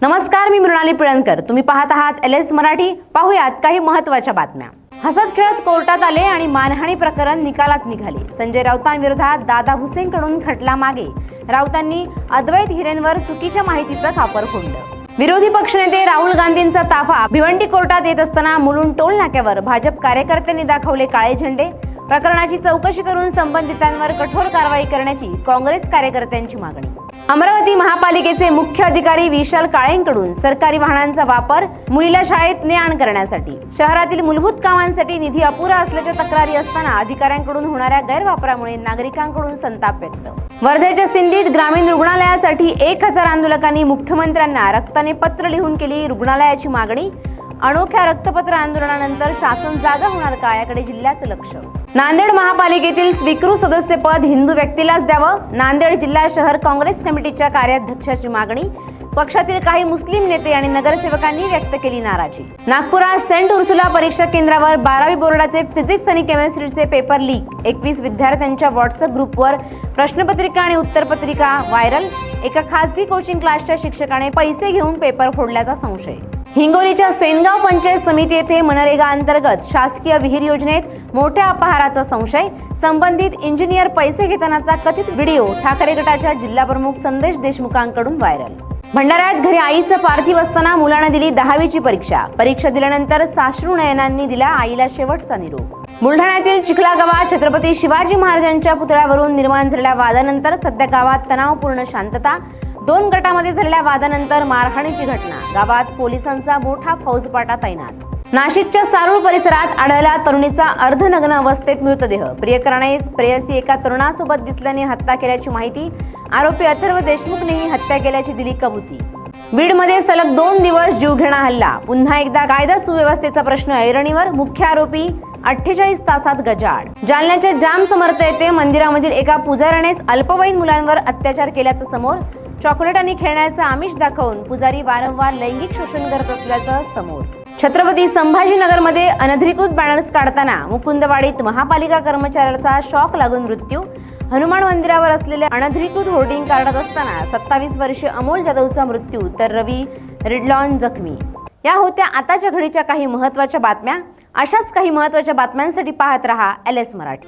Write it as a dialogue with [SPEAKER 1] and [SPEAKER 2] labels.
[SPEAKER 1] नमस्कार, मी मृणाली पिळणकर. तुम्ही पाहत आहात LS मराठी. पाहूयात काही महत्त्वाच्या बातम्या. हसत खेळत कोर्टात आले आणि मानहानी प्रकरण निकालात निघाले. संजय राऊतांविरोधात दादा भुसेंकडून खटला मागे. राऊतांनी अद्वैत हिरेंवर चुकीच्या माहितीचं खापर फोडलं. विरोधी पक्षनेते राहुल गांधींचा ताफा भिवंडी कोर्टात येत असताना मुलुंड टोल नाक्यावर भाजप कार्यकर्त्यांनी दाखवले काळे झेंडे. प्रकरणाची चौकशी करून संबंधितांवर कठोर कारवाई करण्याची काँग्रेस कार्यकर्त्यांची मागणी. अमरावती महापालिकेचे मुख्य अधिकारी विशाल काळेंकडून सरकारी वाहनांचा वापर मुलीला शाळेत ने-आण करण्यासाठी. शहरातील मूलभूत कामांसाठी निधी अपुरा असल्याच्या तक्रारी असताना अधिकाऱ्यांकडून होणाऱ्या गैरवापरामुळे नागरिकांकडून संताप व्यक्त. वर्ध्याच्या सिंदीत ग्रामीण रुग्णालयासाठी 1000 आंदोलकांनी मुख्यमंत्र्यांना रक्ताने पत्र लिहून केली रुग्णालयाची मागणी. अनोख्या रक्तपत्र आंदोलनानंतर शासन जागा होणार का, याकडे जिल्ह्याचं लक्ष. नांदेड महापालिकेतील स्वीकृत सदस्यपद हिंदू व्यक्तीलाच द्यावं. नांदेड जिल्हा शहर काँग्रेस कमिटीच्या कार्याध्यक्षाची मागणी. पक्षातील काही मुस्लिम नेते आणि नगरसेवकांनी व्यक्त केली नाराजी. नागपुरात सेंट उर्सुला परीक्षा केंद्रावर 12वी बोर्डाचे फिजिक्स आणि केमिस्ट्रीचे पेपर लीक. 21 विद्यार्थ्यांच्या व्हॉट्सअप ग्रुपवर प्रश्नपत्रिका आणि उत्तरपत्रिका व्हायरल. एका खासगी कोचिंग क्लासच्या शिक्षकाने पैसे घेऊन पेपर फोडल्याचा संशय. हिंगोलीच्या सेनगाव पंचायत समिती येथे मनरेगा अंतर्गत शासकीय विहीर योजनेत मोठ्या अपहाराचा संशय. संबंधित इंजिनियर पैसे घेतानाचा कथित व्हिडिओ ठाकरे गटाच्या जिल्हा प्रमुख संदेश देशमुखांकडून व्हायरल. भंडाऱ्यात घरी आईचं पार्थिव असताना मुलानं दिली 10वीची परीक्षा. परीक्षा दिल्यानंतर साश्रू नयनांनी दिला आईला शेवटचा निरोप. बुलढाण्यातील चिखला गावात छत्रपती शिवाजी महाराजांच्या पुतळ्यावरून निर्माण झालेल्या वादानंतर सध्या गावात तणावपूर्ण शांतता. 2 गटामध्ये झालेल्या वादानंतर मारहाणीची घटना. गावात पोलिसांचा मोठा फौजपाटा तैनात. नाशिकच्या सारूळ परिसरात आढळला तरुणीचा अर्धनग्न अवस्थेत मृतदेह. प्रियकरानेच प्रेयसी एका तरुणासोबत दिसल्याने हत्या केल्याची माहिती. आरोपी अथर्व देशमुखनेही हत्या केल्याची दिली कबुली. बीडमध्ये सलग 2 दिवस जीवघेणा हल्ला. पुन्हा एकदा कायदा सुव्यवस्थेचा प्रश्न ऐरणीवर. मुख्य आरोपी 48 तासात गजाआड. जालन्याच्या जाम समर्थ येथे मंदिरामधील एका पुजाऱ्यानेच अल्पवयीन मुलांवर अत्याचार केल्याचं समोर. चॉकलेट आणि खेळण्याचं आमिष दाखवून पुजारी वारंवार लैंगिक शोषण करत असल्याचं समोर. छत्रपती संभाजीनगरमध्ये अनधिकृत बॅनर्स काढताना मुकुंदवाडीत महापालिका कर्मचाऱ्याचा शॉक लागून मृत्यू. हनुमान मंदिरावर असलेले अनधिकृत होर्डिंग काढत असताना 27 वर्षीय अमोल जाधवचा मृत्यू, तर रवी रिडलॉन जखमी. या होत्या आताच्या घडीच्या काही महत्त्वाच्या बातम्या. अशाच काही महत्त्वाच्या बातम्यांसाठी पाहत रहा LS मराठी.